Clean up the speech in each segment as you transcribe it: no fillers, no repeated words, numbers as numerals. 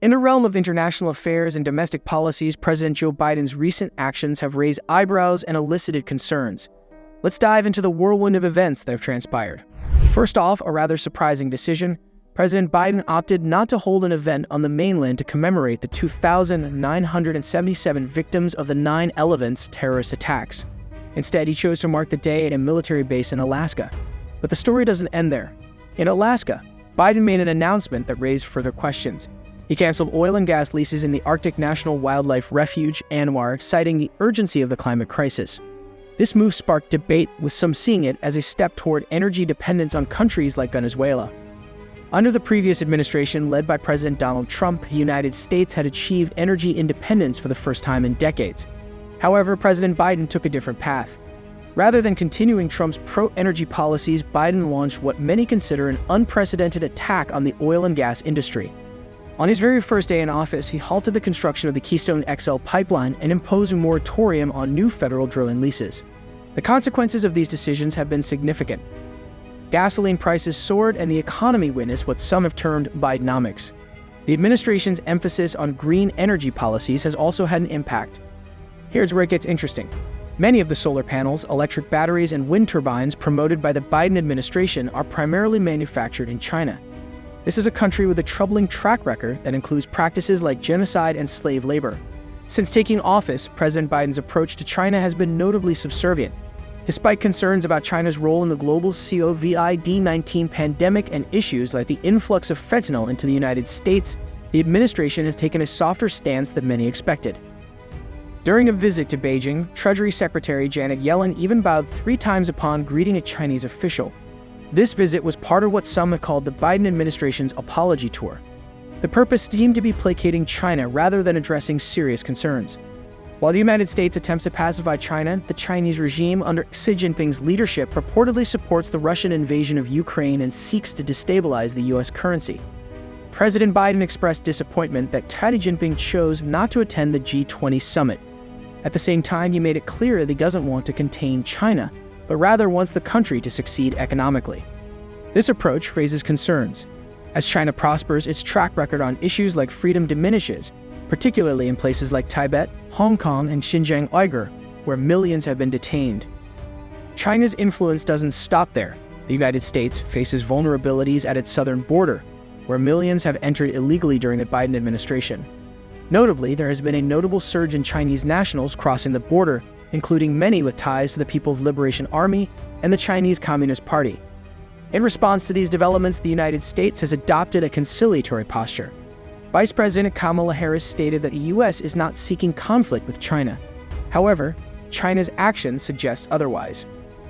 In the realm of international affairs and domestic policies, President Joe Biden's recent actions have raised eyebrows and elicited concerns. Let's dive into the whirlwind of events that have transpired. First off, a rather surprising decision. President Biden opted not to hold an event on the mainland to commemorate the 2,977 victims of the 9/11 terrorist attacks. Instead, he chose to mark the day at a military base in Alaska. But the story doesn't end there. In Alaska, Biden made an announcement that raised further questions. He canceled oil and gas leases in the Arctic National Wildlife Refuge, ANWR, citing the urgency of the climate crisis. This move sparked debate, with some seeing it as a step toward energy dependence on countries like Venezuela. Under the previous administration, led by President Donald Trump, the United States had achieved energy independence for the first time in decades. However, President Biden took a different path. Rather than continuing Trump's pro-energy policies, Biden launched what many consider an unprecedented attack on the oil and gas industry. On his very first day in office, he halted the construction of the Keystone XL pipeline and imposed a moratorium on new federal drilling leases. The consequences of these decisions have been significant. Gasoline prices soared and the economy witnessed what some have termed Bidenomics. The administration's emphasis on green energy policies has also had an impact. Here's where it gets interesting. Many of the solar panels, electric batteries, and wind turbines promoted by the Biden administration are primarily manufactured in China. This is a country with a troubling track record that includes practices like genocide and slave labor. Since taking office, President Biden's approach to China has been notably subservient. Despite concerns about China's role in the global COVID-19 pandemic and issues like the influx of fentanyl into the United States, the administration has taken a softer stance than many expected. During a visit to Beijing, Treasury Secretary Janet Yellen even bowed 3 times upon greeting a Chinese official. This visit was part of what some have called the Biden administration's apology tour. The purpose seemed to be placating China rather than addressing serious concerns. While the United States attempts to pacify China, the Chinese regime under Xi Jinping's leadership purportedly supports the Russian invasion of Ukraine and seeks to destabilize the U.S. currency. President Biden expressed disappointment that Xi Jinping chose not to attend the G20 summit. At the same time, he made it clear that he doesn't want to contain China, but rather wants the country to succeed economically. This approach raises concerns. As China prospers, its track record on issues like freedom diminishes, particularly in places like Tibet, Hong Kong, and Xinjiang Uyghur, where millions have been detained. China's influence doesn't stop there. The United States faces vulnerabilities at its southern border, where millions have entered illegally during the Biden administration. Notably, there has been a notable surge in Chinese nationals crossing the border, including many with ties to the People's Liberation Army and the Chinese Communist Party. In response to these developments, the United States has adopted a conciliatory posture. Vice President Kamala Harris stated that the U.S. is not seeking conflict with China. However, China's actions suggest otherwise.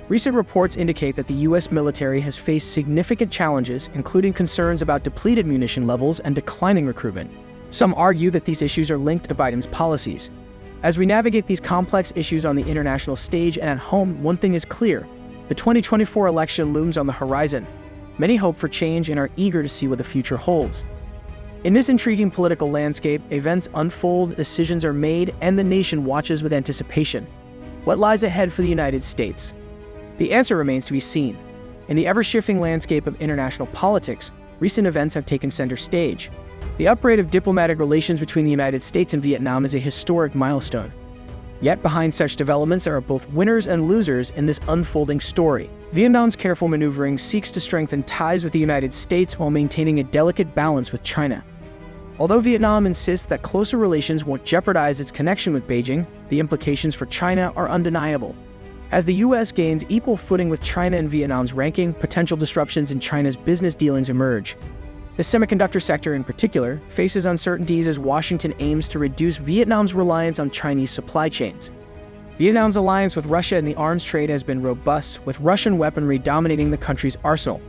Recent reports indicate that the U.S. military has faced significant challenges, including concerns about depleted munition levels and declining recruitment. Some argue that these issues are linked to Biden's policies. As we navigate these complex issues on the international stage and at home, one thing is clear. The 2024 election looms on the horizon. Many hope for change and are eager to see what the future holds. In this intriguing political landscape, events unfold, decisions are made, and the nation watches with anticipation. What lies ahead for the United States? The answer remains to be seen. In the ever-shifting landscape of international politics, recent events have taken center stage. The upgrade of diplomatic relations between the United States and Vietnam is a historic milestone. Yet behind such developments, there are both winners and losers in this unfolding story. Vietnam's careful maneuvering seeks to strengthen ties with the United States while maintaining a delicate balance with China. Although Vietnam insists that closer relations won't jeopardize its connection with Beijing, the implications for China are undeniable. As the U.S. gains equal footing with China in Vietnam's ranking, potential disruptions in China's business dealings emerge. The semiconductor sector in particular faces uncertainties as Washington aims to reduce Vietnam's reliance on Chinese supply chains. Vietnam's alliance with Russia in the arms trade has been robust, with Russian weaponry dominating the country's arsenal.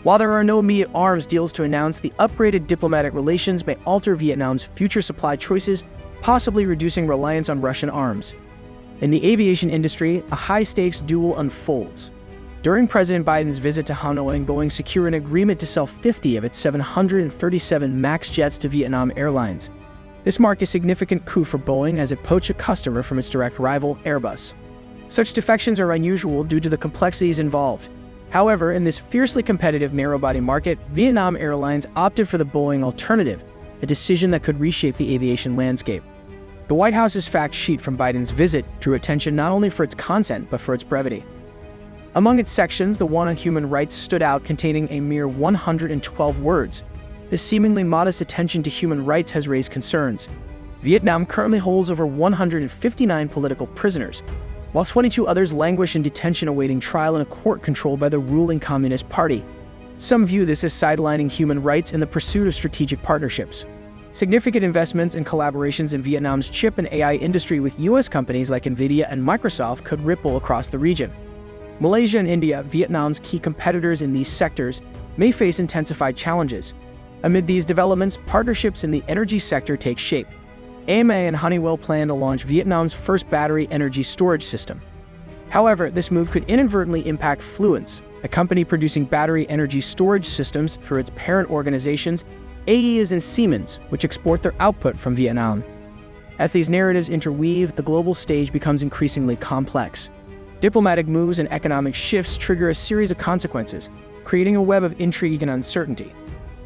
While there are no immediate arms deals to announce, the upgraded diplomatic relations may alter Vietnam's future supply choices, possibly reducing reliance on Russian arms. In the aviation industry, a high-stakes duel unfolds. During President Biden's visit to Hanoi, Boeing secured an agreement to sell 50 of its 737 MAX jets to Vietnam Airlines. This marked a significant coup for Boeing as it poached a customer from its direct rival, Airbus. Such defections are unusual due to the complexities involved. However, in this fiercely competitive narrow-body market, Vietnam Airlines opted for the Boeing alternative, a decision that could reshape the aviation landscape. The White House's fact sheet from Biden's visit drew attention not only for its content, but for its brevity. Among its sections, the one on human rights stood out, containing a mere 112 words. This seemingly modest attention to human rights has raised concerns. Vietnam currently holds over 159 political prisoners, while 22 others languish in detention awaiting trial in a court controlled by the ruling Communist Party. Some view this as sidelining human rights in the pursuit of strategic partnerships. Significant investments and collaborations in Vietnam's chip and AI industry with US companies like NVIDIA and Microsoft could ripple across the region. Malaysia and India, Vietnam's key competitors in these sectors, may face intensified challenges. Amid these developments, partnerships in the energy sector take shape. ANWR and Honeywell plan to launch Vietnam's first battery energy storage system. However, this move could inadvertently impact Fluence, a company producing battery energy storage systems through its parent organizations, AES and Siemens, which export their output from Vietnam. As these narratives interweave, the global stage becomes increasingly complex. Diplomatic moves and economic shifts trigger a series of consequences, creating a web of intrigue and uncertainty.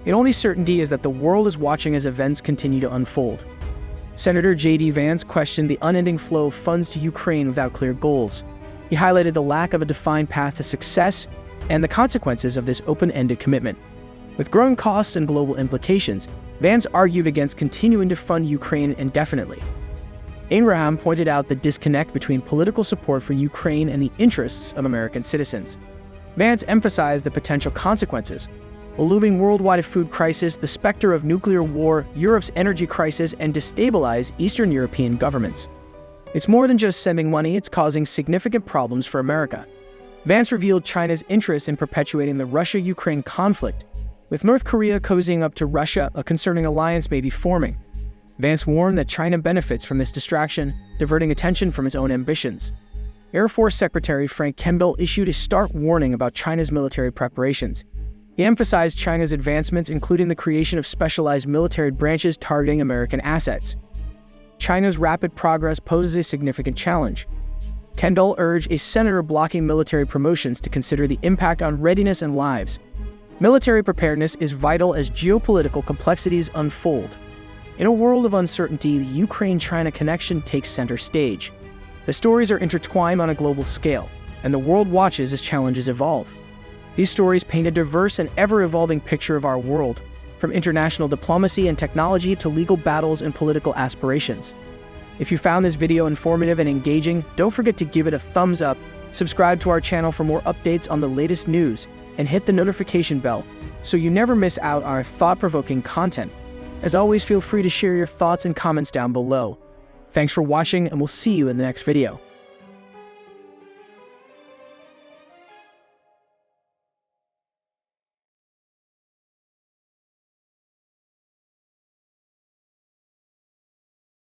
The only certainty is that the world is watching as events continue to unfold. Senator J.D. Vance questioned the unending flow of funds to Ukraine without clear goals. He highlighted the lack of a defined path to success and the consequences of this open-ended commitment. With growing costs and global implications, Vance argued against continuing to fund Ukraine indefinitely. Abraham pointed out the disconnect between political support for Ukraine and the interests of American citizens. Vance emphasized the potential consequences: a looming worldwide food crisis, the specter of nuclear war, Europe's energy crisis, and destabilize Eastern European governments. It's more than just sending money, it's causing significant problems for America. Vance revealed China's interest in perpetuating the Russia-Ukraine conflict. With North Korea cozying up to Russia, a concerning alliance may be forming. Vance warned that China benefits from this distraction, diverting attention from its own ambitions. Air Force Secretary Frank Kendall issued a stark warning about China's military preparations. He emphasized China's advancements, including the creation of specialized military branches targeting American assets. China's rapid progress poses a significant challenge. Kendall urged a senator blocking military promotions to consider the impact on readiness and lives. Military preparedness is vital as geopolitical complexities unfold. In a world of uncertainty, the Ukraine-China connection takes center stage. The stories are intertwined on a global scale, and the world watches as challenges evolve. These stories paint a diverse and ever-evolving picture of our world, from international diplomacy and technology to legal battles and political aspirations. If you found this video informative and engaging, don't forget to give it a thumbs up, subscribe to our channel for more updates on the latest news, and hit the notification bell so you never miss out on our thought-provoking content. As always, feel free to share your thoughts and comments down below. Thanks for watching, and we'll see you in the next video.